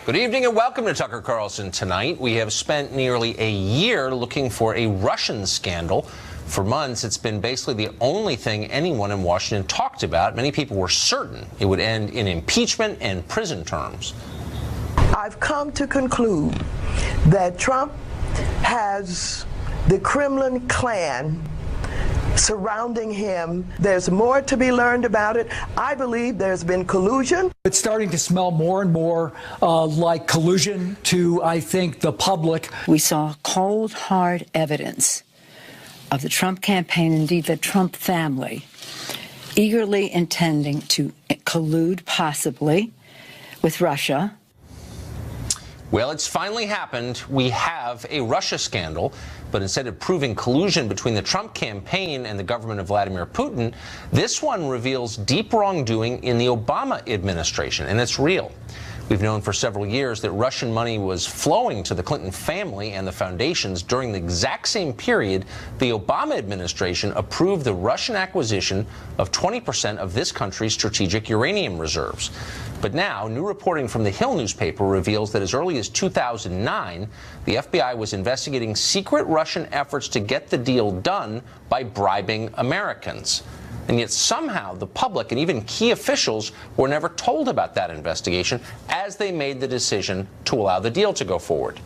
Good evening and welcome to Tucker Carlson Tonight. We have spent nearly a year looking for a Russian scandal. For months, it's been basically the only thing anyone in Washington talked about. Many people were certain it would end in impeachment and prison terms. I've come to conclude that Trump has the Kremlin clan surrounding him. There's more to be learned about it. I believe there's been collusion. It's starting to smell more and more like collusion to, I think, the public. We saw cold, hard evidence of the Trump campaign, indeed the Trump family, eagerly intending to collude possibly with Russia. Well, it's finally happened. We have a Russia scandal, but instead of proving collusion between the Trump campaign and the government of Vladimir Putin, this one reveals deep wrongdoing in the Obama administration, and it's real. We've known for several years that Russian money was flowing to the Clinton family and the foundations during the exact same period the Obama administration approved the Russian acquisition of 20% of this country's strategic uranium reserves. But now, new reporting from the Hill newspaper reveals that as early as 2009, the FBI was investigating secret Russian efforts to get the deal done by bribing Americans. And yet somehow the public and even key officials were never told about that investigation as they made the decision to allow the deal to go forward.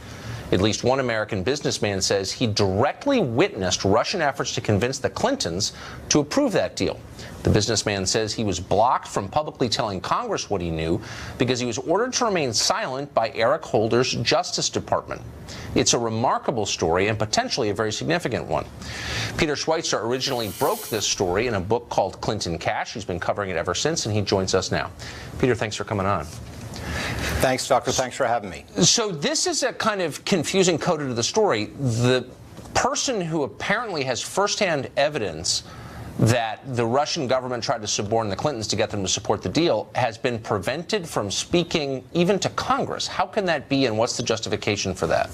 At least one American businessman says he directly witnessed Russian efforts to convince the Clintons to approve that deal. The businessman says he was blocked from publicly telling Congress what he knew because he was ordered to remain silent by Eric Holder's Justice Department. It's a remarkable story and potentially a very significant one. Peter Schweitzer originally broke this story in a book called Clinton Cash. He's been covering it ever since, and he joins us now. Peter, thanks for coming on. Thanks, Tucker. Thanks for having me. So this is a kind of confusing coda to the story. The person who apparently has firsthand evidence that the Russian government tried to suborn the Clintons to get them to support the deal has been prevented from speaking even to Congress. How can that be, and what's the justification for that?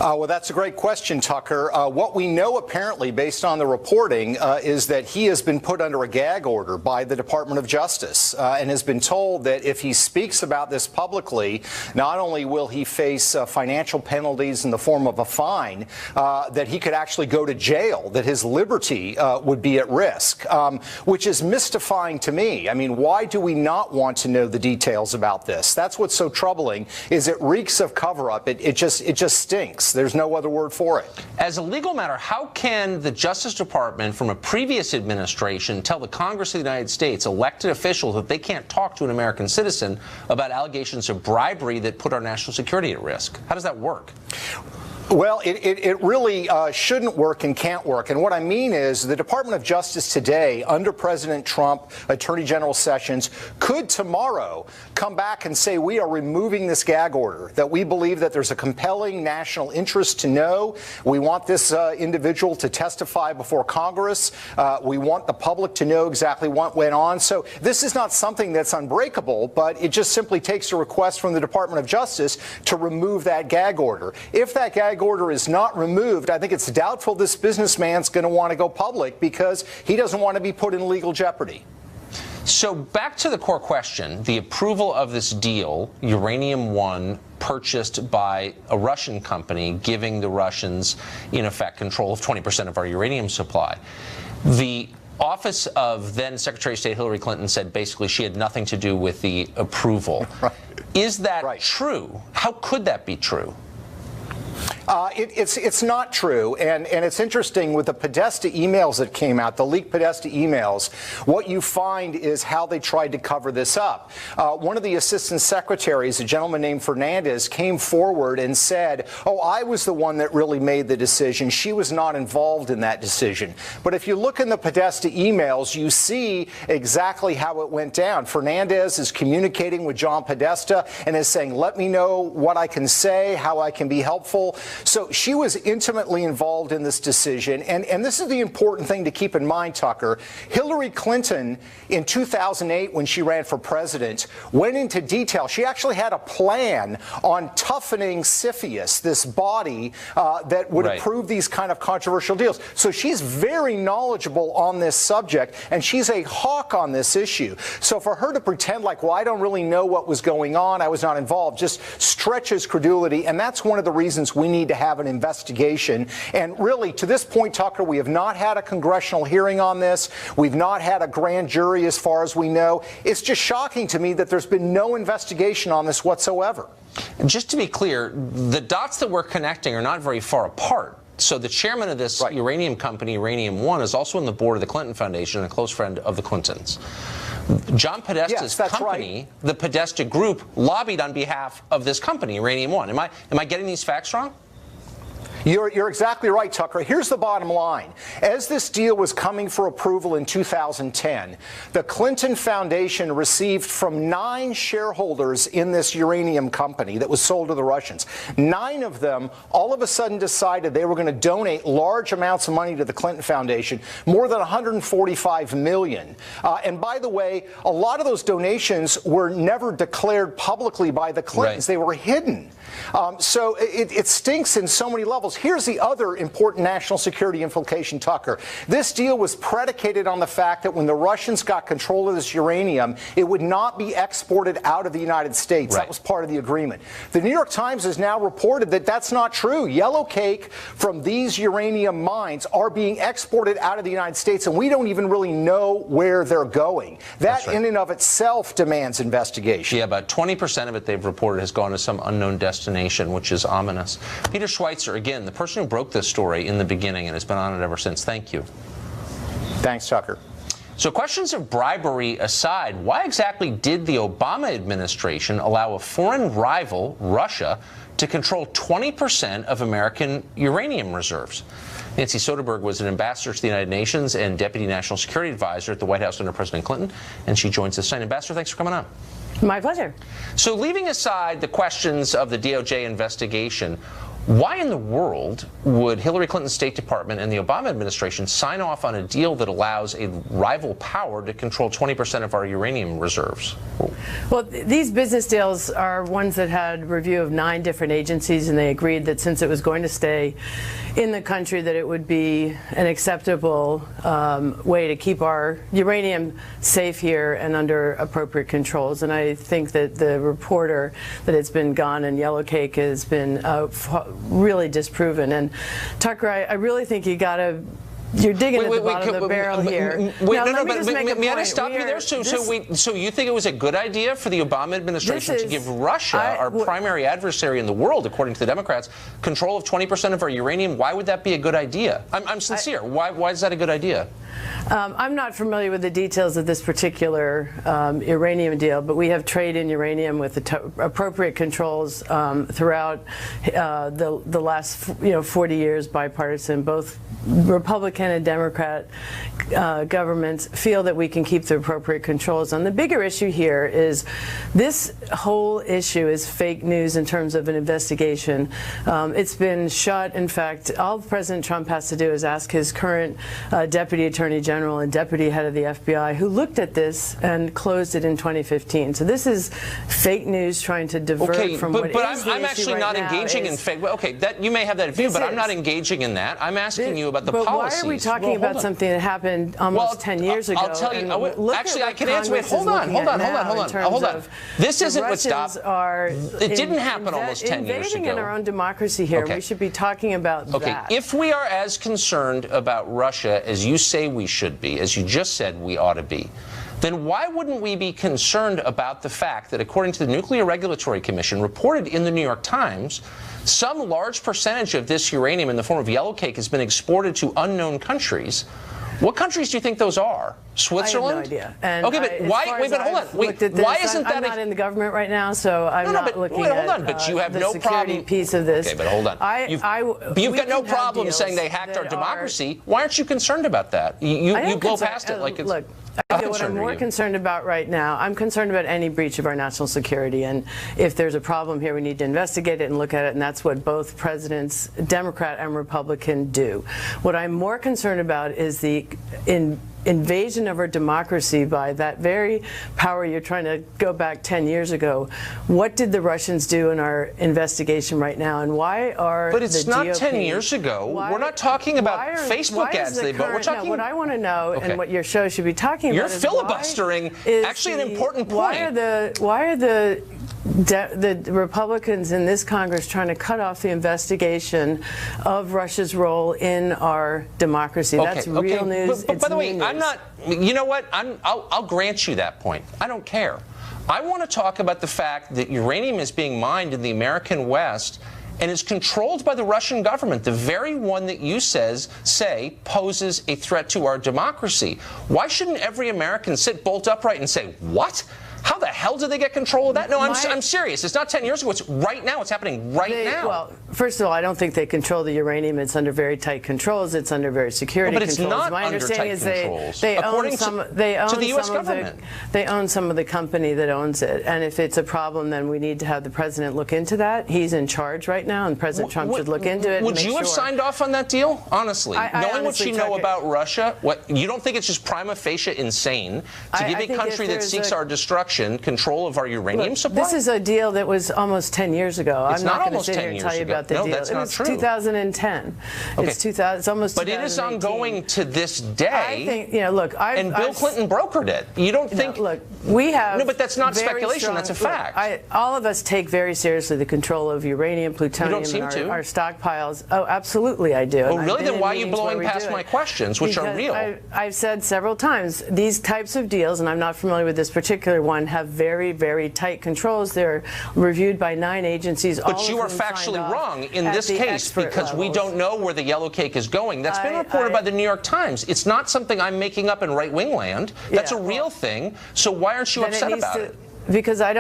Well, that's a great question, Tucker. What we know, apparently, based on the reporting, is that he has been put under a gag order by the Department of Justice and has been told that if he speaks about this publicly, not only will he face financial penalties in the form of a fine, that he could actually go to jail, that his liberty would be at risk, which is mystifying to me. I mean, why do we not want to know the details about this? That's what's so troubling, is it reeks of cover-up. It just stinks. There's no other word for it. As a legal matter, how can the Justice Department from a previous administration tell the Congress of the United States, elected officials, that they can't talk to an American citizen about allegations of bribery that put our national security at risk? How does that work? Well, it really shouldn't work and can't work. And what I mean is the Department of Justice today, under President Trump, Attorney General Sessions, could tomorrow come back and say we are removing this gag order, that we believe that there's a compelling national interest to know. We want this individual to testify before Congress. We want the public to know exactly what went on. So this is not something that's unbreakable, but it just simply takes a request from the Department of Justice to remove that gag order. If that gag order is not removed, I think it's doubtful this businessman's going to want to go public because he doesn't want to be put in legal jeopardy. So back to the core question, the approval of this deal, Uranium One, purchased by a Russian company, giving the Russians, in effect, control of 20% of our uranium supply. The office of then Secretary of State Hillary Clinton said basically she had nothing to do with the approval. Right. Is that true? How could that be true? It's not true, and it's interesting with the Podesta emails that came out, the leaked Podesta emails, what you find is how they tried to cover this up. One of the assistant secretaries, a gentleman named Fernandez, came forward and said, oh, I was the one that really made the decision. She was not involved in that decision. But if you look in the Podesta emails, you see exactly how it went down. Fernandez is communicating with John Podesta and is saying, let me know what I can say, how I can be helpful. So she was intimately involved in this decision. And this is the important thing to keep in mind, Tucker. Hillary Clinton, in 2008, when she ran for president, went into detail. She actually had a plan on toughening CFIUS, this body that would approve these kind of controversial deals. So she's very knowledgeable on this subject, and she's a hawk on this issue. So for her to pretend like, well, I don't really know what was going on, I was not involved, just stretches credulity. And that's one of the reasons we need to have an investigation. And really, to this point, Tucker, we have not had a congressional hearing on this. We've not had a grand jury as far as we know. It's just shocking to me that there's been no investigation on this whatsoever. Just to be clear, the dots that we're connecting are not very far apart. So the chairman of this uranium company, Uranium One, is also on the board of the Clinton Foundation and a close friend of the Clintons. John Podesta's company, the Podesta Group, lobbied on behalf of this company, Uranium One. Am I getting these facts wrong? You're exactly right, Tucker. Here's the bottom line. As this deal was coming for approval in 2010, the Clinton Foundation received from 9 shareholders in this uranium company that was sold to the Russians. 9 of them all of a sudden decided they were going to donate large amounts of money to the Clinton Foundation, more than $145 million. And by the way, a lot of those donations were never declared publicly by the Clintons. They were hidden. So it stinks in so many levels. Here's the other important national security implication, Tucker. This deal was predicated on the fact that when the Russians got control of this uranium, it would not be exported out of the United States. That was part of the agreement. The New York Times has now reported that that's not true. Yellow cake from these uranium mines are being exported out of the United States, and we don't even really know where they're going. That in and of itself demands investigation. Yeah, about 20% of it they've reported has gone to some unknown destination, which is ominous. Peter Schweitzer, again, the person who broke this story in the beginning and has been on it ever since. Thank you. Thanks, Tucker. So questions of bribery aside, why exactly did the Obama administration allow a foreign rival, Russia, to control 20% of American uranium reserves? Nancy Soderberg was an ambassador to the United Nations and Deputy National Security Advisor at the White House under President Clinton, and she joins us tonight. Ambassador, thanks for coming on. My pleasure. So leaving aside the questions of the DOJ investigation, why in the world would Hillary Clinton's State Department and the Obama administration sign off on a deal that allows a rival power to control 20% of our uranium reserves? Well, these business deals are ones that had review of 9 different agencies, and they agreed that since it was going to stay in the country, that it would be an acceptable way to keep our uranium safe here and under appropriate controls. And I think that the reporter that it's been gone and yellow cake has been really disproven. And Tucker, I really think you got to. You're digging at the bottom of the barrel here. May I stop you there? So you think it was a good idea for the Obama administration to give Russia, our primary adversary in the world, according to the Democrats, control of 20% of our uranium? Why would that be a good idea? I'm sincere. Why is that a good idea? I'm not familiar with the details of this particular uranium deal, but we have trade in uranium with appropriate controls throughout the last 40 years, bipartisan. Both Republican and Democrat governments feel that we can keep the appropriate controls. And the bigger issue here is this whole issue is fake news in terms of an investigation. It's been shut. In fact, all President Trump has to do is ask his current Deputy Attorney General and Deputy Head of the FBI, who looked at this and closed it in 2015. So this is fake news trying to divert from what is the issue. But I'm actually not engaging in fake. Okay, that you may have that view, but I'm not engaging in that. I'm asking you about the policies. Why are we talking about something that happened almost 10 years ago? I'll tell you. Actually, I can answer. Wait, hold on. This isn't what stopped. It didn't happen almost 10 years ago. Invading in our own democracy here. We should be talking about that. If we are as concerned about Russia as you say we should be, as you just said we ought to be, then why wouldn't we be concerned about the fact that, according to the Nuclear Regulatory Commission, reported in the New York Times, some large percentage of this uranium in the form of yellow cake has been exported to unknown countries? What countries do you think those are? Switzerland? I have no idea. And okay, but why? Wait, but hold on. Why isn't that? I'm not in the government right now, so I'm not looking at. Hold on, but you have the no security problem. Piece of this. Okay, but hold on. You've got no problem saying they hacked our democracy. Why aren't you concerned about that? You blow past it like it's. Look, What I'm more concerned about right now, I'm concerned about any breach of our national security. And if there's a problem here, we need to investigate it and look at it. And that's what both presidents, Democrat and Republican, do. What I'm more concerned about is the invasion of our democracy by that very power. You're trying to go back 10 years ago. What did the Russians do in our investigation right now, and why are But it's the not GOP, 10 years ago. We're not talking about Facebook ads they bought. We're talking. No, what I want to know, and what your show should be talking You're about, is filibustering. Actually, an important point. Why are the Republicans in this Congress trying to cut off the investigation of Russia's role in our democracy? That's real news. But by the way, I'm not. You know what? I'll grant you that point. I don't care. I want to talk about the fact that uranium is being mined in the American West and is controlled by the Russian government, the very one that you say poses a threat to our democracy. Why shouldn't every American sit bolt upright and say, what? How the hell did they get control of that? No, I'm serious. It's not 10 years ago. It's right now. It's happening right now. Well, first of all, I don't think they control the uranium. It's under very tight controls. It's under very security controls. But it's not My under understanding tight is controls. they According own some. to They own the U.S. some of government. they own some of the company that owns it. And if it's a problem, then we need to have the president look into that. He's in charge right now, and President Trump should look into it. Would you have signed off on that deal? Honestly, knowing what you know about Russia, you don't think it's just prima facie insane to give a country that seeks our destruction control of our uranium supply? This is a deal that was almost 10 years ago. It's I'm not going to sit here and tell you about the deal. That's not true. 2010. Okay. It's almost. But it is ongoing to this day. I think, look, and Bill Clinton brokered it. You don't think? Look, we have. No, but that's not speculation. That's a fact. All of us take very seriously the control of uranium, plutonium, you don't seem and our stockpiles. Oh, absolutely, I do. Oh, really? Then why are you blowing past my questions, which are real? I've said several times these types of deals, and I'm not familiar with this particular one, have very, very tight controls. They're reviewed by 9 agencies. But you are factually wrong in this case because we don't know where the yellow cake is going. That's been reported by the New York Times. It's not something I'm making up in right-wing land. That's a real thing. So why aren't you upset about it? Because I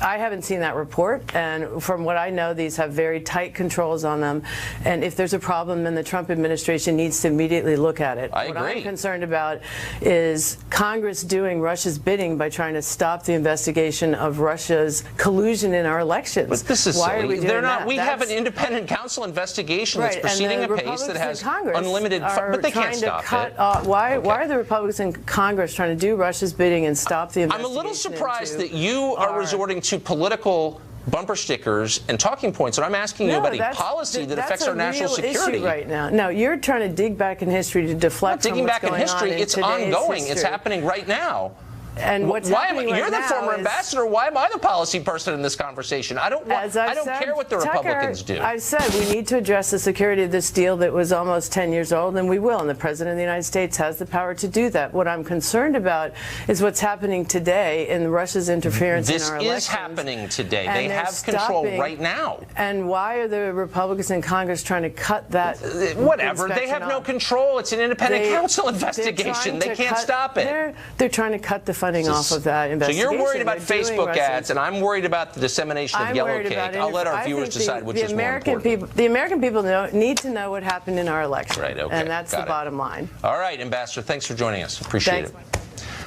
haven't seen that report, and from what I know, these have very tight controls on them. And if there's a problem, then the Trump administration needs to immediately look at it. I agree. What I'm concerned about is Congress doing Russia's bidding by trying to stop the investigation of Russia's collusion in our elections. But this is Why silly. are we doing They're not. that? We have an independent council investigation that's proceeding at pace that has unlimited. But they can't stop it. Why are the Republicans in Congress trying to do Russia's bidding and stop the investigation? I'm a little surprised that you are resorting to political bumper stickers and talking points, and I'm asking you about a policy that affects our national security right now. No, you're trying to dig back in history to deflect from what's going on in today's history. It's ongoing. It's happening right now. And what's happening right You're the former ambassador. Why am I the policy person in this conversation? I don't care what the Republicans do. I've said we need to address the security of this deal that was almost 10 years old, and we will. And the President of the United States has the power to do that. What I'm concerned about is what's happening today in Russia's interference in our elections. This is happening today. They have control right now. And why are the Republicans in Congress trying to cut that? Whatever. They have no control. It's an independent counsel investigation. They can't stop it. They're trying to cut the funding off of that investigation. So you're worried about Facebook ads, and I'm worried about the dissemination of yellow cake. I'll let our viewers decide which is more important. The American people need to know what happened in our election. Right, okay. And that's the bottom line. All right, Ambassador, thanks for joining us. Appreciate it.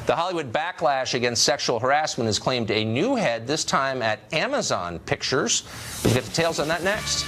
The Hollywood backlash against sexual harassment has claimed a new head, this time at Amazon Pictures. We'll get details on that next.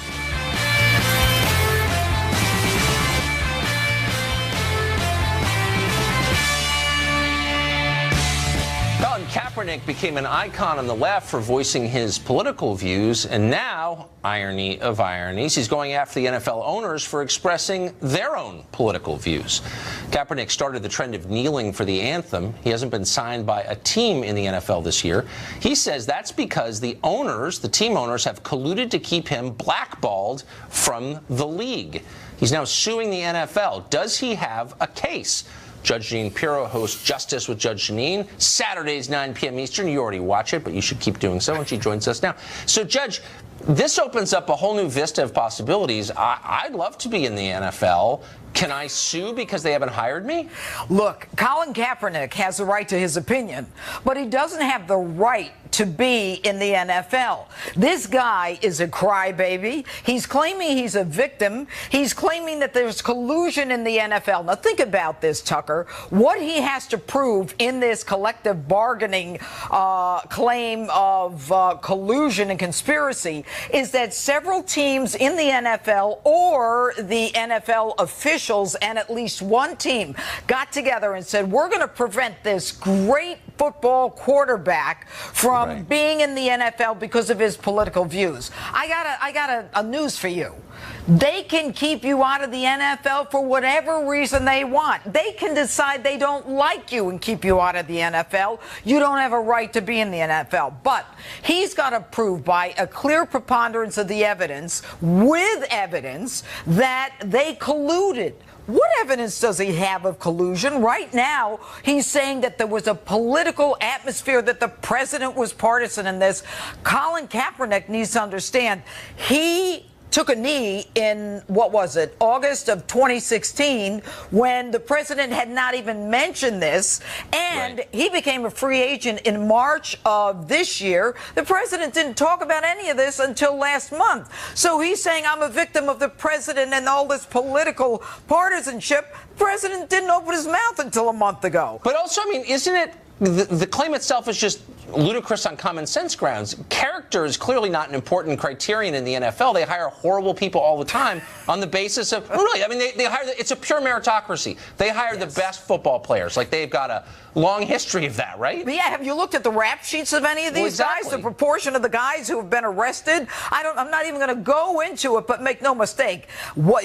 Kaepernick became an icon on the left for voicing his political views, and now, irony of ironies, he's going after the NFL owners for expressing their own political views. Kaepernick started the trend of kneeling for the anthem. He hasn't been signed by a team in the NFL this year. He says that's because the owners, the team owners, have colluded to keep him blackballed from the league. He's now suing the NFL. Does he have a case? Judge Jeanine Pirro hosts Justice with Judge Jeanine, Saturdays, 9 p.m. Eastern. You already watch it, but you should keep doing so, and she joins us now. So, Judge, this opens up a whole new vista of possibilities. I'd love to be in the NFL. Can I sue because they haven't hired me? Look, Colin Kaepernick has a right to his opinion, but he doesn't have the right to be in the NFL. This guy is a crybaby. He's claiming he's a victim. He's claiming that there's collusion in the NFL. Now think about this, Tucker. What he has to prove in this collective bargaining claim of collusion and conspiracy is that several teams in the NFL or the NFL officials and at least one team got together and said, we're going to prevent this great football quarterback from being in the NFL because of his political views. I got a news for you. They can keep you out of the NFL for whatever reason they want. They can decide they don't like you and keep you out of the NFL. You don't have a right to be in the NFL. But he's got to prove by a clear preponderance of the evidence, with evidence, that they colluded. What evidence does he have of collusion? Right now, he's saying that there was a political atmosphere, that the president was partisan in this. Colin Kaepernick needs to understand he took a knee in, what was it, August of 2016, when the president had not even mentioned this, and he became a free agent in March of this year. The president didn't talk about any of this until last month. So he's saying, I'm a victim of the president and all this political partisanship. The president didn't open his mouth until a month ago. But also, I mean, isn't it, the claim itself is just ludicrous on common sense grounds. Character is clearly not an important criterion in the NFL. They hire horrible people all the time on the basis of, really, I mean, they hire, it's a pure meritocracy. They hire the best football players. Like, they've got a long history of that, right? But yeah, have you looked at the rap sheets of any of these guys? The proportion of the guys who have been arrested? I'm not even going to go into it, but make no mistake, what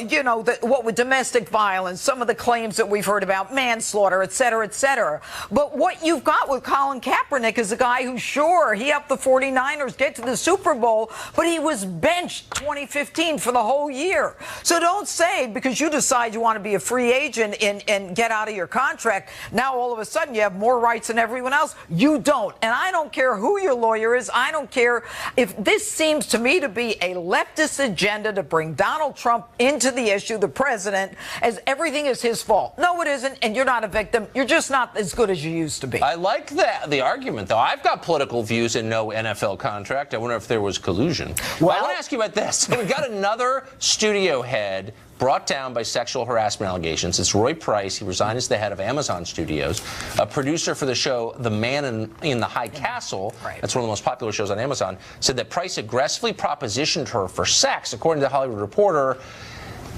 with domestic violence, some of the claims that we've heard about manslaughter, et cetera, et cetera. But what you've got with Colin Kaepernick is a guy who, sure, he helped the 49ers get to the Super Bowl, but he was benched 2015 for the whole year. So don't say, because you decide you want to be a free agent and get out of your contract, now all of a sudden you have more rights than everyone else. You don't. And I don't care who your lawyer is. I don't care if this seems to me to be a leftist agenda to bring Donald Trump into the issue, the president, as everything is his fault. No, it isn't. And you're not a victim. You're just not as good as you used to be. I like the argument, though. I've got political views and no NFL contract. I wonder if there was collusion. Well, I want to ask you about this. We've got another studio head brought down by sexual harassment allegations. It's Roy Price. He resigned as the head of Amazon Studios, a producer for the show The Man in the High Castle. That's one of the most popular shows on Amazon. Said that Price aggressively propositioned her for sex. According to the Hollywood Reporter,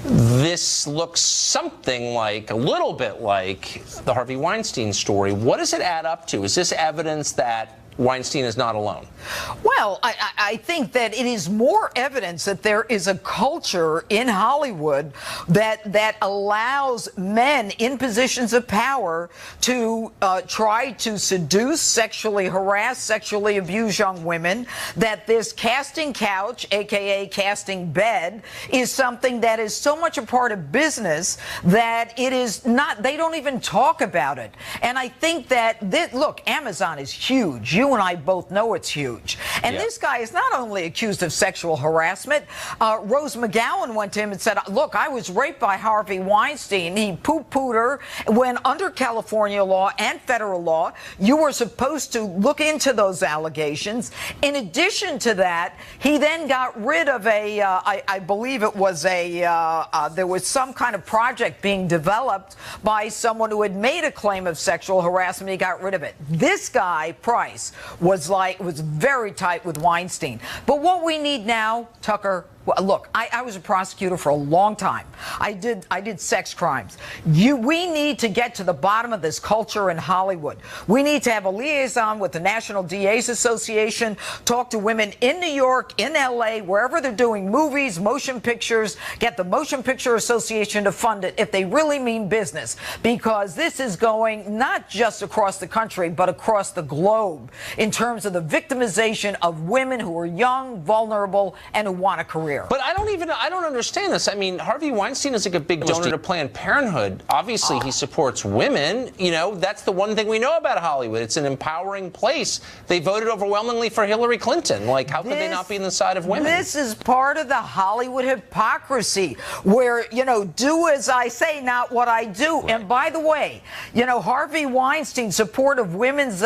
this looks something like, a little bit like, the Harvey Weinstein story. What does it add up to? Is this evidence that Weinstein is not alone? Well, I think that it is more evidence that there is a culture in Hollywood that allows men in positions of power to try to seduce, sexually harass, sexually abuse young women, that this casting couch, a.k.a. casting bed, is something that is so much a part of business that it is not, they don't even talk about it. And I think that, look, Amazon is huge. You and I both know it's huge. And this guy is not only accused of sexual harassment. Rose McGowan went to him and said, look, I was raped by Harvey Weinstein. He poo-pooed her when under California law and federal law, you were supposed to look into those allegations. In addition to that, he then got rid of I believe it was there was some kind of project being developed by someone who had made a claim of sexual harassment. He got rid of it. This guy, Price, was very tight with Weinstein. But what we need now, Tucker, look, I was a prosecutor for a long time. I did sex crimes. We need to get to the bottom of this culture in Hollywood. We need to have a liaison with the National DA's Association, talk to women in New York, in LA, wherever they're doing movies, motion pictures, get the Motion Picture Association to fund it if they really mean business. Because this is going not just across the country, but across the globe in terms of the victimization of women who are young, vulnerable, and who want a career. everywhere. But I don't understand this. I mean, Harvey Weinstein is like a big donor to Planned Parenthood. Obviously, he supports women. You know, that's the one thing we know about Hollywood. It's an empowering place. They voted overwhelmingly for Hillary Clinton. Like, how could they not be on the side of women? This is part of the Hollywood hypocrisy where, you know, do as I say, not what I do. Right. And by the way, you know, Harvey Weinstein's support of women's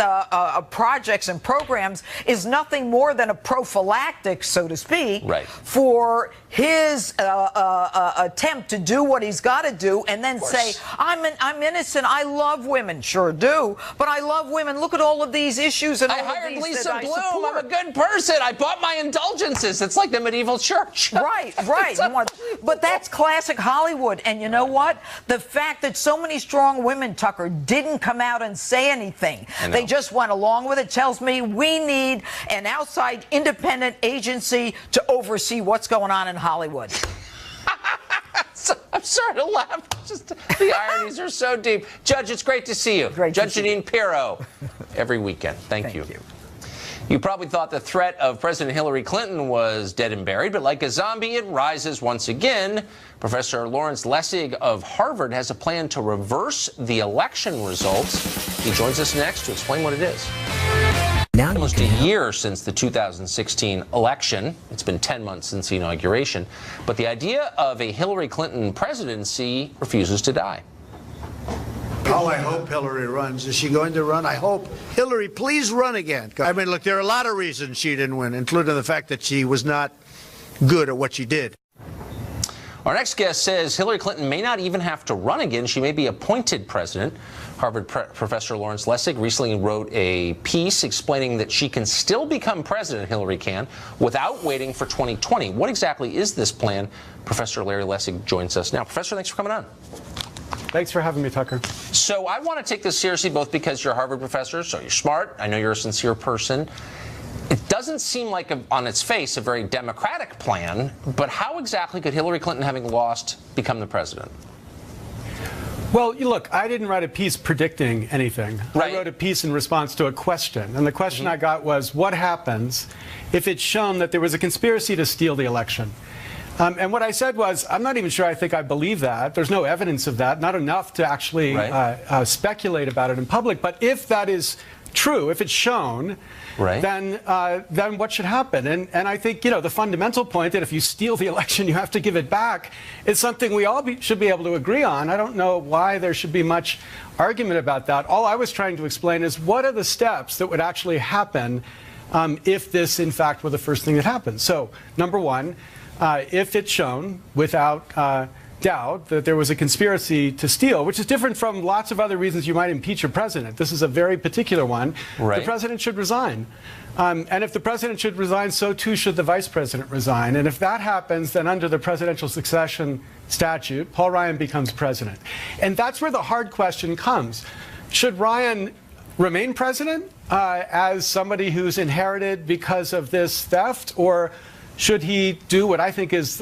projects and programs is nothing more than a prophylactic, so to speak, for his attempt to do what he's got to do and then say, I'm innocent. I love women. Sure do. But I love women. Look at all of these issues and all of these I hired Lisa that Bloom. I support. I'm a good person. I bought my indulgences. It's like the medieval church. Right. But that's classic Hollywood. And you know what? The fact that so many strong women, Tucker, didn't come out and say anything. They just went along with it tells me we need an outside independent agency to oversee what's going on in Hollywood. I'm sorry to laugh. Just the ironies are so deep. Judge, it's great to see you. Judge Jeanine Pirro, every weekend. Thank you. You probably thought the threat of President Hillary Clinton was dead and buried, but like a zombie, it rises once again. Professor Lawrence Lessig of Harvard has a plan to reverse the election results. He joins us next to explain what it is. Now almost a year since the 2016 election. It's been 10 months since the inauguration. But the idea of a Hillary Clinton presidency refuses to die. Oh, I hope Hillary runs. Is she going to run? I hope. Hillary, please run again. I mean, look, there are a lot of reasons she didn't win, including the fact that she was not good at what she did. Our next guest says Hillary Clinton may not even have to run again. She may be appointed president. Harvard professor Lawrence Lessig recently wrote a piece explaining that she can still become president, Hillary can, without waiting for 2020. What exactly is this plan? Professor Larry Lessig joins us now. Professor, thanks for coming on. Thanks for having me, Tucker. So I want to take this seriously, both because you're a Harvard professor, so you're smart. I know you're a sincere person. It doesn't seem like, on its face, a very democratic plan, but how exactly could Hillary Clinton, having lost, become the president? Well, look, I didn't write a piece predicting anything. I wrote a piece in response to a question, and the question I got was, what happens if it's shown that there was a conspiracy to steal the election? And what I said was, I'm not even sure I think I believe that. There's no evidence of that, not enough to actually speculate about it in public. But if that is true, if it's shown, then what should happen? And I think, you know, the fundamental point that if you steal the election, you have to give it back is something we all should be able to agree on. I don't know why there should be much argument about that. All I was trying to explain is what are the steps that would actually happen if this, in fact, were the first thing that happened. So, number one, if it's shown without doubt that there was a conspiracy to steal, which is different from lots of other reasons you might impeach a president. This is a very particular one. The president should resign. And if the president should resign, so too should the vice president resign. And if that happens, then under the presidential succession statute, Paul Ryan becomes president. And that's where the hard question comes. Should Ryan remain president as somebody who's inherited because of this theft, or should he do what I think is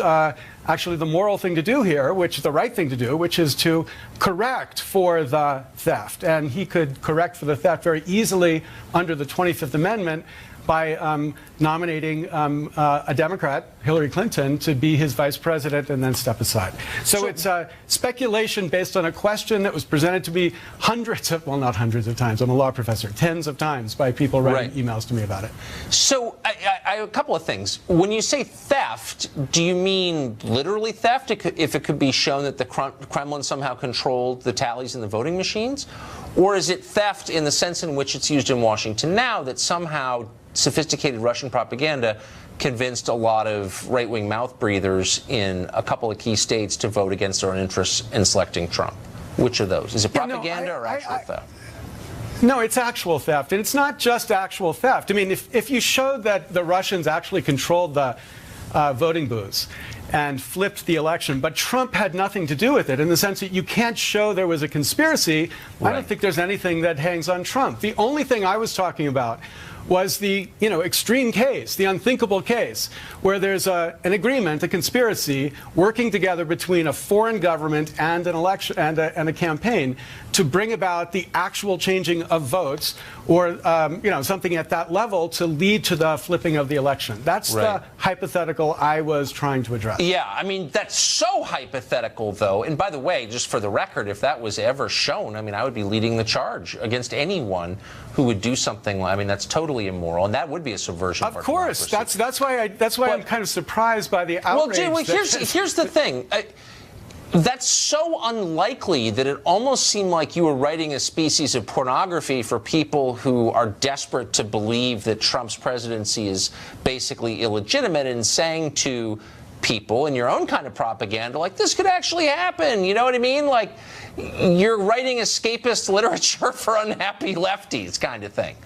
actually the moral thing to do here, which is the right thing to do, which is to correct for the theft? And he could correct for the theft very easily under the 25th Amendment by nominating a Democrat, Hillary Clinton, to be his vice president and then step aside. So it's speculation based on a question that was presented to me hundreds of, well, not hundreds of times, I'm a law professor, tens of times by people writing emails to me about it. So I a couple of things. When you say theft, do you mean literally theft? If it could be shown that the Kremlin somehow controlled the tallies in the voting machines? Or is it theft in the sense in which it's used in Washington now, that somehow sophisticated Russian propaganda convinced a lot of right-wing mouth breathers in a couple of key states to vote against their own interests in selecting Trump? Which of those? Is it propaganda or actual theft? No, it's actual theft. And it's not just actual theft. I mean, if you showed that the Russians actually controlled the voting booths and flipped the election, but Trump had nothing to do with it in the sense that you can't show there was a conspiracy. I don't think there's anything that hangs on Trump. The only thing I was talking about was the extreme case, the unthinkable case, where there's an agreement, a conspiracy, working together between a foreign government and an election and a campaign to bring about the actual changing of votes, or something at that level to lead to the flipping of the election. That's the hypothetical I was trying to address. Yeah, I mean, that's so hypothetical, though. And by the way, just for the record, if that was ever shown, I mean, I would be leading the charge against anyone who would do something. I mean, that's totally immoral, and that would be a subversion of our course, democracy. that's why I'm kind of surprised by the outrage. Well, here's the thing. That's so unlikely that it almost seemed like you were writing a species of pornography for people who are desperate to believe that Trump's presidency is basically illegitimate, and saying to people in your own kind of propaganda, like, this could actually happen. You know what I mean? Like, you're writing escapist literature for unhappy lefties kind of thing.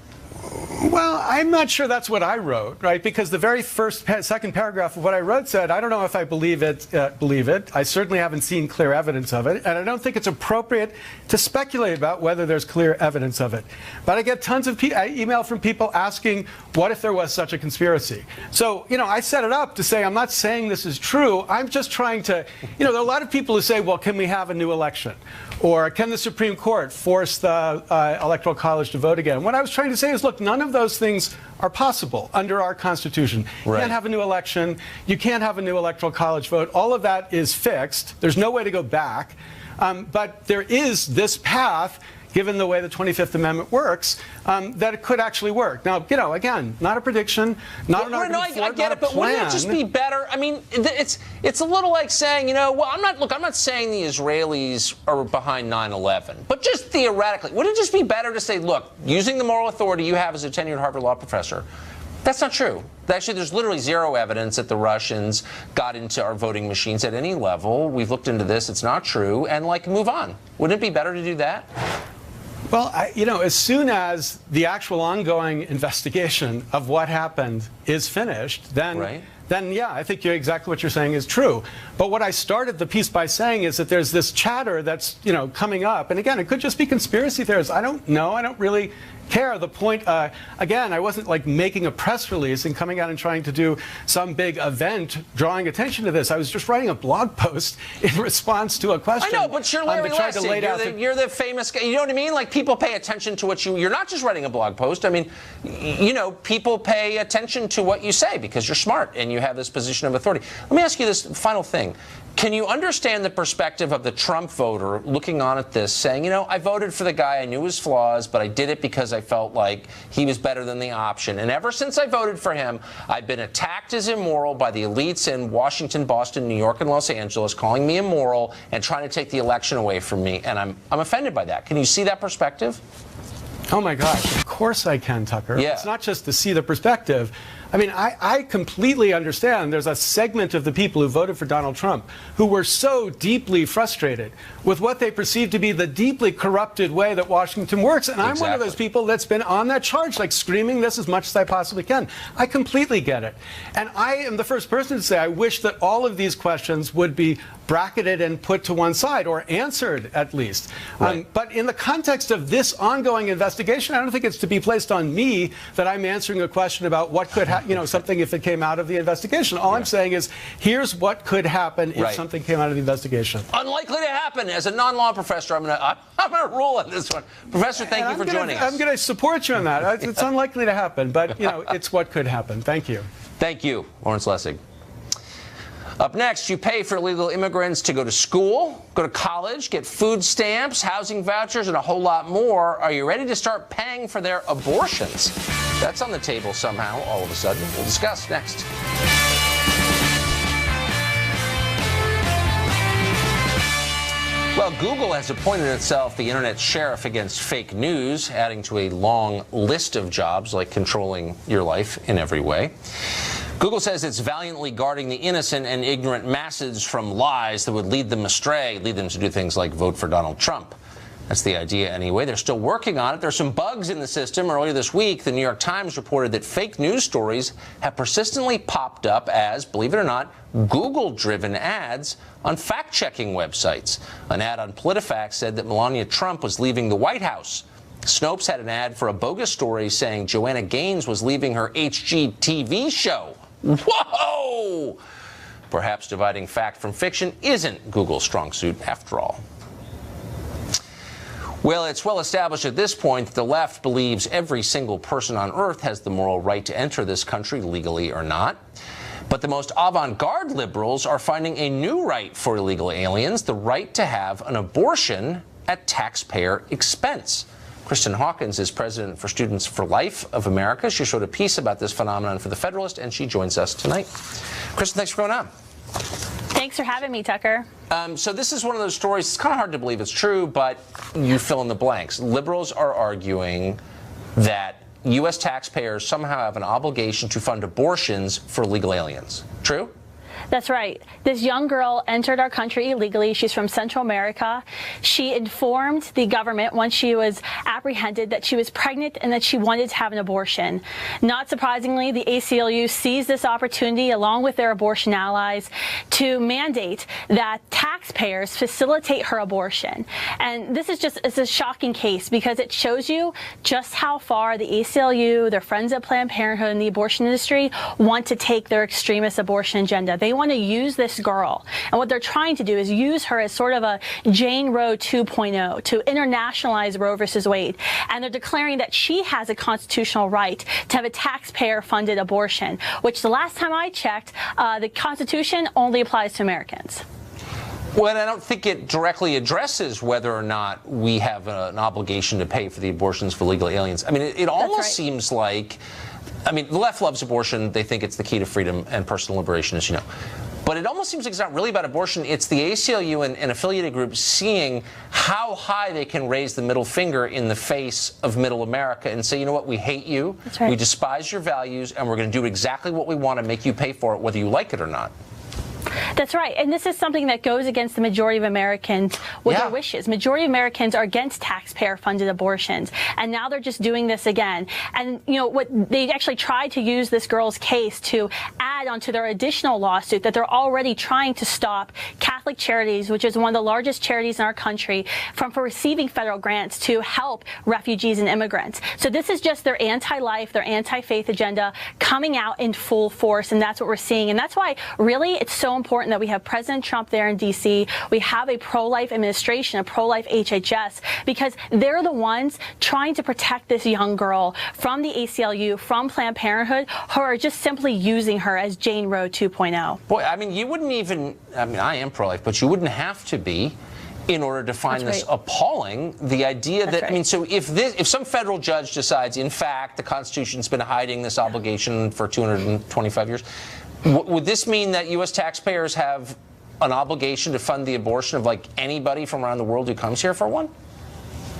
Well, I'm not sure that's what I wrote, right? Because the very second paragraph of what I wrote said, I don't know if I believe it. I certainly haven't seen clear evidence of it, and I don't think it's appropriate to speculate about whether there's clear evidence of it. But I get tons of email from people asking, what if there was such a conspiracy? So, I set it up to say, I'm not saying this is true. I'm just trying to, there are a lot of people who say, well, can we have a new election? Or can the Supreme Court force the Electoral College to vote again? What I was trying to say is, look, none of those things are possible under our Constitution. You can't have a new election. You can't have a new Electoral College vote. All of that is fixed. There's no way to go back. But there is this path, given the way the 25th Amendment works, that it could actually work. Now, again, not a prediction, not an argument for it, I get it, but wouldn't it just be better? I mean, it's a little like saying, well, I'm not saying the Israelis are behind 9/11, but just theoretically, wouldn't it just be better to say, look, using the moral authority you have as a tenured Harvard law professor, that's not true. Actually, there's literally zero evidence that the Russians got into our voting machines at any level. We've looked into this. It's not true. And, move on. Wouldn't it be better to do that? Well, as soon as the actual ongoing investigation of what happened is finished, then yeah, I think exactly what you're saying is true. But what I started the piece by saying is that there's this chatter that's, coming up. And again, it could just be conspiracy theorists. I don't know. I don't really care. The point, again, I wasn't making a press release and coming out and trying to do some big event drawing attention to this. I was just writing a blog post in response to a question. I know, but you're Larry Lessig. You're the famous guy. You know what I mean? People pay attention to what you're not just writing a blog post. I mean, people pay attention to what you say because you're smart and you have this position of authority. Let me ask you this final thing. Can you understand the perspective of the Trump voter looking on at this, saying, I voted for the guy, I knew his flaws, but I did it because I felt like he was better than the option. And ever since I voted for him, I've been attacked as immoral by the elites in Washington, Boston, New York, and Los Angeles, calling me immoral and trying to take the election away from me. And I'm offended by that. Can you see that perspective? Oh, my gosh. Of course I can, Tucker. Yeah. It's not just to see the perspective. I mean, I completely understand there's a segment of the people who voted for Donald Trump who were so deeply frustrated with what they perceive to be the deeply corrupted way that Washington works. And I'm one of those people that's been on that charge, screaming this as much as I possibly can. I completely get it. And I am the first person to say I wish that all of these questions would be bracketed and put to one side, or answered at least. But in the context of this ongoing investigation, I don't think it's to be placed on me that I'm answering a question about what could happen, something if it came out of the investigation. All I'm saying is, here's what could happen if something came out of the investigation. Unlikely to happen. As a non-law professor, I'm gonna rule on this one. Professor, thank you for joining us. I'm going to support you on that. It's unlikely to happen, but it's what could happen. Thank you. Thank you, Lawrence Lessig. Up next, you pay for illegal immigrants to go to school, go to college, get food stamps, housing vouchers, and a whole lot more. Are you ready to start paying for their abortions? That's on the table somehow, all of a sudden. We'll discuss next. Well, Google has appointed itself the internet sheriff against fake news, adding to a long list of jobs like controlling your life in every way. Google says it's valiantly guarding the innocent and ignorant masses from lies that would lead them astray, lead them to do things like vote for Donald Trump. That's the idea anyway. They're still working on it. There's some bugs in the system. Earlier this week, the New York Times reported that fake news stories have persistently popped up as, believe it or not, Google-driven ads on fact-checking websites. An ad on PolitiFact said that Melania Trump was leaving the White House. Snopes had an ad for a bogus story saying Joanna Gaines was leaving her HGTV show. Whoa! Perhaps dividing fact from fiction isn't Google's strong suit after all. Well, it's well established at this point that the left believes every single person on earth has the moral right to enter this country, legally or not. But the most avant-garde liberals are finding a new right for illegal aliens, the right to have an abortion at taxpayer expense. Kristen Hawkins is president for Students for Life of America. She wrote a piece about this phenomenon for The Federalist, and she joins us tonight. Kristen, thanks for coming on. Thanks for having me, Tucker. So this is one of those stories, it's kind of hard to believe it's true, but you fill in the blanks. Liberals are arguing that U.S. taxpayers somehow have an obligation to fund abortions for illegal aliens. True? That's right. This young girl entered our country illegally. She's from Central America. She informed the government once she was apprehended that she was pregnant and that she wanted to have an abortion. Not surprisingly, the ACLU seized this opportunity along with their abortion allies to mandate that taxpayers facilitate her abortion. And this is it's a shocking case because it shows you just how far the ACLU, their friends at Planned Parenthood, and the abortion industry want to take their extremist abortion agenda. They want to use this girl, and what they're trying to do is use her as sort of a Jane Roe 2.0 to internationalize Roe versus Wade, and they're declaring that she has a constitutional right to have a taxpayer-funded abortion, which the last time I checked, the Constitution only applies to Americans. Well, I don't think it directly addresses whether or not we have an obligation to pay for the abortions for legal aliens. I mean, it almost seems like, I mean, the left loves abortion. They think it's the key to freedom and personal liberation, as you know. But it almost seems like it's not really about abortion. It's the ACLU and affiliated groups seeing how high they can raise the middle finger in the face of middle America and say, you know what, we hate you, we despise your values, and we're going to do exactly what we want to make you pay for it, whether you like it or not. That's right. And this is something that goes against the majority of Americans with their wishes. Majority of Americans are against taxpayer-funded abortions. And now they're just doing this again. And, you know, what they actually tried to use this girl's case to add onto their additional lawsuit that they're already trying to stop Catholic Charities, which is one of the largest charities in our country, from receiving federal grants to help refugees and immigrants. So this is just their anti-life, their anti-faith agenda coming out in full force. And that's what we're seeing. And that's why, really, it's so important that we have President Trump there in D.C. We have a pro-life administration, a pro-life HHS, because they're the ones trying to protect this young girl from the ACLU, from Planned Parenthood, who are just simply using her as Jane Roe 2.0. Boy, I mean, you wouldn't even, I mean, I am pro-life, but you wouldn't have to be in order to find this appalling. The idea that, I mean, so if some federal judge decides, in fact, the Constitution's been hiding this obligation for 225 years, would this mean that U.S. taxpayers have an obligation to fund the abortion of, like, anybody from around the world who comes here for one?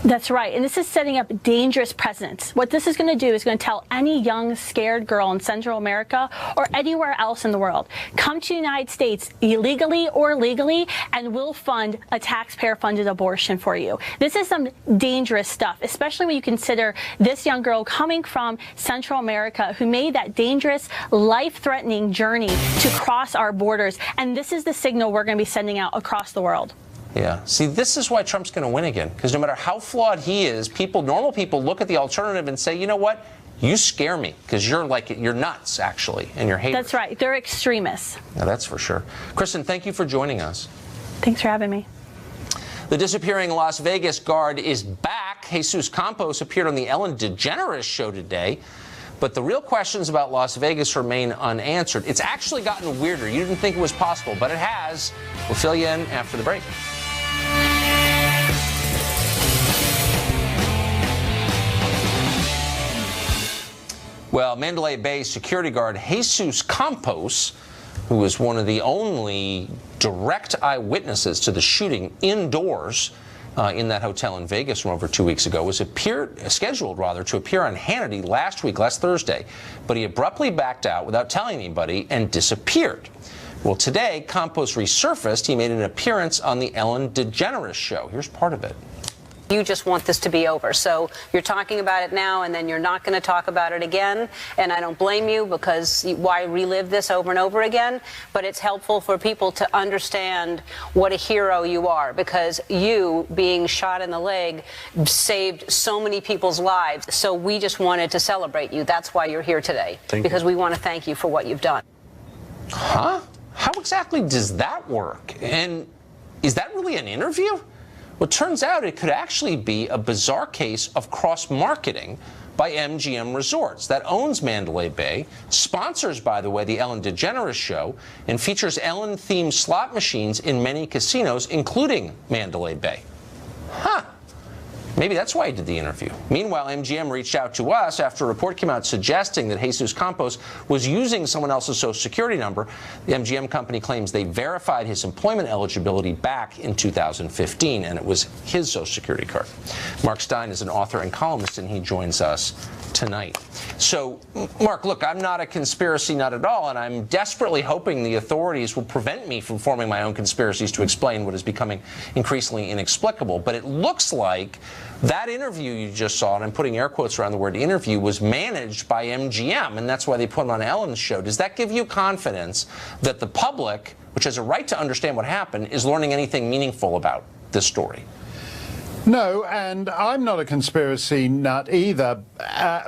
That's right. And this is setting up dangerous precedents. What this is going to do is going to tell any young, scared girl in Central America or anywhere else in the world, come to the United States illegally or legally, and we'll fund a taxpayer-funded abortion for you. This is some dangerous stuff, especially when you consider this young girl coming from Central America who made that dangerous, life-threatening journey to cross our borders. And this is the signal we're going to be sending out across the world. Yeah. See, this is why Trump's going to win again, because no matter how flawed he is, normal people look at the alternative and say, you know what? You scare me, because you're nuts, actually, and you're haters. That's right. They're extremists. Yeah, that's for sure. Kristen, thank you for joining us. Thanks for having me. The disappearing Las Vegas guard is back. Jesus Campos appeared on the Ellen DeGeneres show today. But the real questions about Las Vegas remain unanswered. It's actually gotten weirder. You didn't think it was possible, but it has. We'll fill you in after the break. Well, Mandalay Bay security guard Jesus Campos, who was one of the only direct eyewitnesses to the shooting indoors in that hotel in Vegas from over 2 weeks ago, was scheduled to appear on Hannity last Thursday, but he abruptly backed out without telling anybody and disappeared. Well, today, Campos resurfaced. He made an appearance on the Ellen DeGeneres show. Here's part of it. You just want this to be over. So you're talking about it now, and then you're not going to talk about it again. And I don't blame you, because why relive this over and over again? But it's helpful for people to understand what a hero you are, because you being shot in the leg saved so many people's lives. So we just wanted to celebrate you. That's why you're here today, because we want to thank you for what you've done. Huh? How exactly does that work? And is that really an interview? Well, it turns out it could actually be a bizarre case of cross-marketing by MGM Resorts that owns Mandalay Bay, sponsors, by the way, the Ellen DeGeneres Show, and features Ellen-themed slot machines in many casinos, including Mandalay Bay. Huh. Maybe that's why he did the interview. Meanwhile, MGM reached out to us after a report came out suggesting that Jesus Campos was using someone else's Social Security number. The MGM company claims they verified his employment eligibility back in 2015, and it was his Social Security card. Mark Stein is an author and columnist, and he joins us tonight. So, Mark, look, I'm not a conspiracy nut at all, and I'm desperately hoping the authorities will prevent me from forming my own conspiracies to explain what is becoming increasingly inexplicable. But it looks like that interview you just saw, and I'm putting air quotes around the word interview, was managed by MGM, and that's why they put it on Ellen's show. Does that give you confidence that the public, which has a right to understand what happened, is learning anything meaningful about this story? No, and I'm not a conspiracy nut either,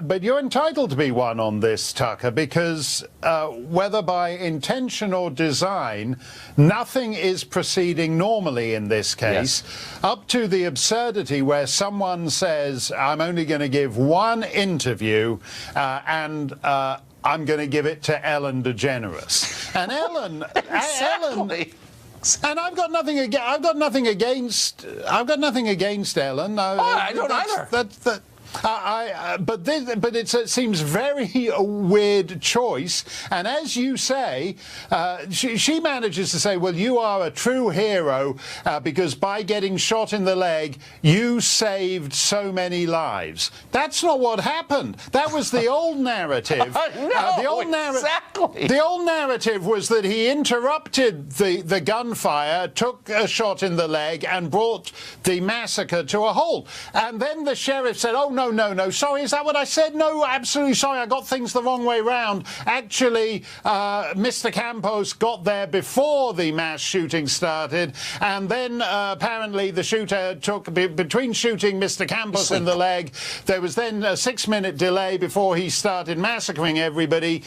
but you're entitled to be one on this, Tucker, because whether by intention or design, nothing is proceeding normally in this case, up to the absurdity where someone says, I'm only going to give one interview, and I'm going to give it to Ellen DeGeneres. And Ellen... Exactly. And I've got nothing against Ellen. I don't either. But it seems very a weird choice. And as you say, she manages to say, well, you are a true hero because by getting shot in the leg, you saved so many lives. That's not what happened. That was the old narrative. Exactly. The old narrative was that he interrupted the gunfire, took a shot in the leg, and brought the massacre to a halt. And then the sheriff said, oh, no, sorry, is that what I said? No, absolutely sorry, I got things the wrong way round. Actually, Mr. Campos got there before the mass shooting started, and then apparently the shooter took, between shooting Mr. Campos in the leg, there was then a 6-minute delay before he started massacring everybody,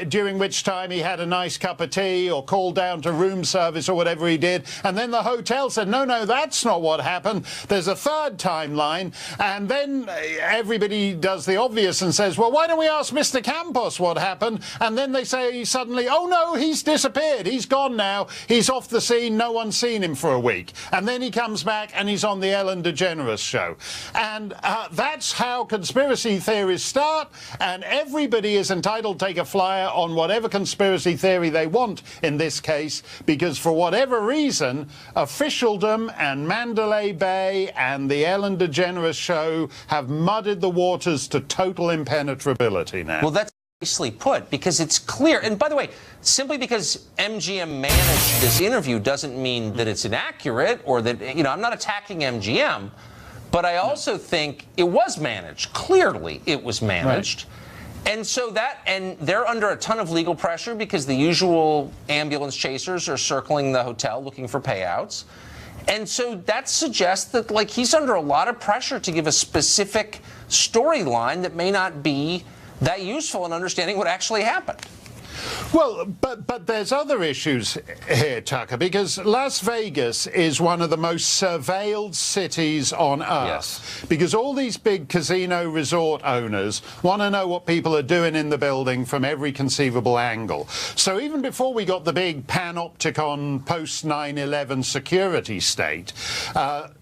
during which time he had a nice cup of tea or called down to room service or whatever he did, and then the hotel said, no, that's not what happened. There's a third timeline, and then everybody does the obvious and says, well, why don't we ask Mr. Campos what happened? And then they say suddenly, oh, no, he's disappeared. He's gone now. He's off the scene. No one's seen him for a week. And then he comes back and he's on the Ellen DeGeneres show. And that's how conspiracy theories start. And everybody is entitled to take a flyer on whatever conspiracy theory they want in this case, because for whatever reason, officialdom and Mandalay Bay and the Ellen DeGeneres show have mudded the waters to total impenetrability now. Well, that's nicely put, because it's clear. And by the way, simply because MGM managed this interview doesn't mean that it's inaccurate or that, I'm not attacking MGM, but I also think it was managed. Clearly, it was managed. Right. And so and they're under a ton of legal pressure because the usual ambulance chasers are circling the hotel looking for payouts. And so that suggests that, he's under a lot of pressure to give a specific storyline that may not be that useful in understanding what actually happened. Well, but there's other issues here, Tucker, because Las Vegas is one of the most surveilled cities on Earth. Yes. Because all these big casino resort owners want to know what people are doing in the building from every conceivable angle. So even before we got the big panopticon post 9/11 security state,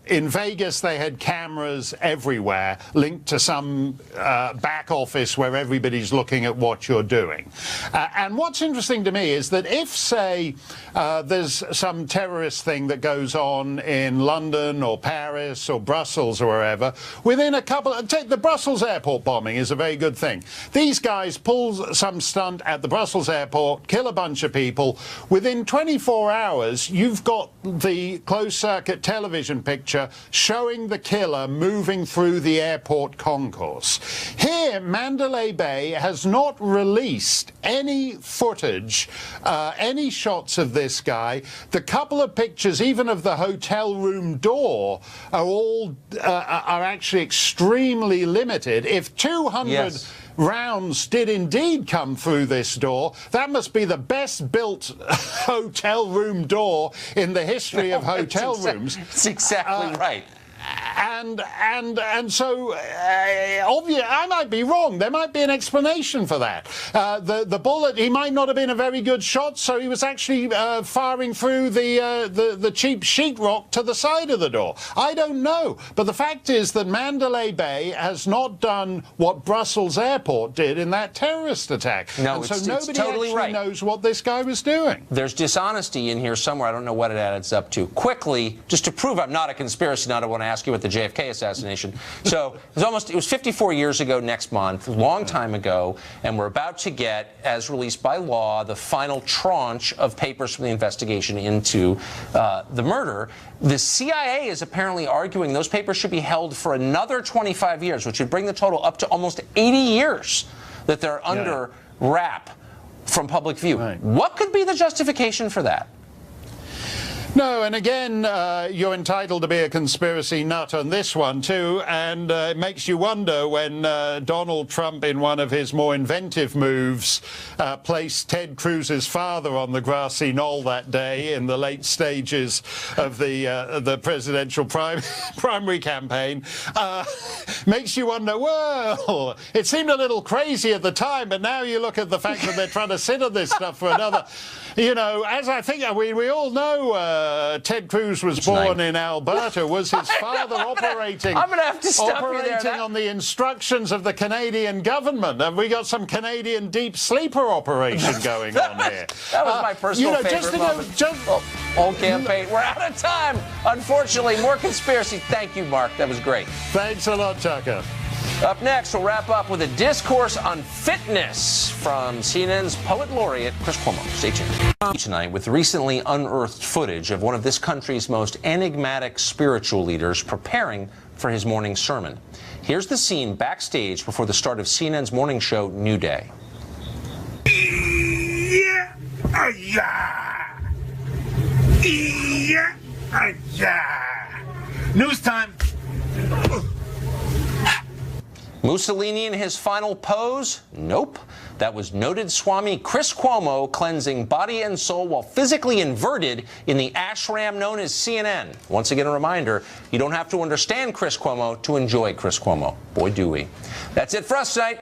in Vegas they had cameras everywhere linked to some back office where everybody's looking at what you're doing. And what's interesting to me is that if, say, there's some terrorist thing that goes on in London or Paris or Brussels or wherever, within a couple, take the Brussels airport bombing is a very good thing. These guys pull some stunt at the Brussels airport, kill a bunch of people. Within 24 hours, you've got the closed-circuit television picture picture showing the killer moving through the airport concourse. Here, Mandalay Bay has not released any footage, any shots of this guy. The couple of pictures, even of the hotel room door, are actually extremely limited. If 200 rounds did indeed come through this door, that must be the best built hotel room door in the history of hotel rooms. That's exactly right. And so, obviously, I might be wrong. There might be an explanation for that. The bullet, he might not have been a very good shot, so he was actually firing through the cheap sheetrock to the side of the door. I don't know. But the fact is that Mandalay Bay has not done what Brussels Airport did in that terrorist attack. No, and so it's nobody totally actually knows what this guy was doing. There's dishonesty in here somewhere. I don't know what it adds up to. Quickly, just to prove I'm not a conspiracy nut, I want to ask you about the JFK assassination. So it was 54 years ago next month, a long time ago, and we're about to get, as released by law, the final tranche of papers from the investigation into the murder. The CIA is apparently arguing those papers should be held for another 25 years, which would bring the total up to almost 80 years that they're under wrap from public view. Right. What could be the justification for that? No, and again, you're entitled to be a conspiracy nut on this one, too, and it makes you wonder when Donald Trump, in one of his more inventive moves, placed Ted Cruz's father on the grassy knoll that day in the late stages of the presidential primary campaign. Makes you wonder, well, it seemed a little crazy at the time, but now you look at the fact that they're trying to sit on this stuff for another, you know, as I think we all know, Ted Cruz was born in Alberta. Was his father operating? I'm going to have to stop you there. On the instructions of the Canadian government? Have we got some Canadian deep sleeper operation going on here? That was my personal favorite moment. Whole campaign. We're out of time. Unfortunately, more conspiracy. Thank you, Mark. That was great. Thanks a lot, Tucker. Up next, we'll wrap up with a discourse on fitness from CNN's poet laureate, Chris Cuomo. Stay tuned. Tonight, with recently unearthed footage of one of this country's most enigmatic spiritual leaders preparing for his morning sermon. Here's the scene backstage before the start of CNN's morning show, New Day. News time. Mussolini in his final pose? Nope. That was noted Swami Chris Cuomo cleansing body and soul while physically inverted in the ashram known as CNN. Once again, a reminder, you don't have to understand Chris Cuomo to enjoy Chris Cuomo. Boy, do we. That's it for us tonight.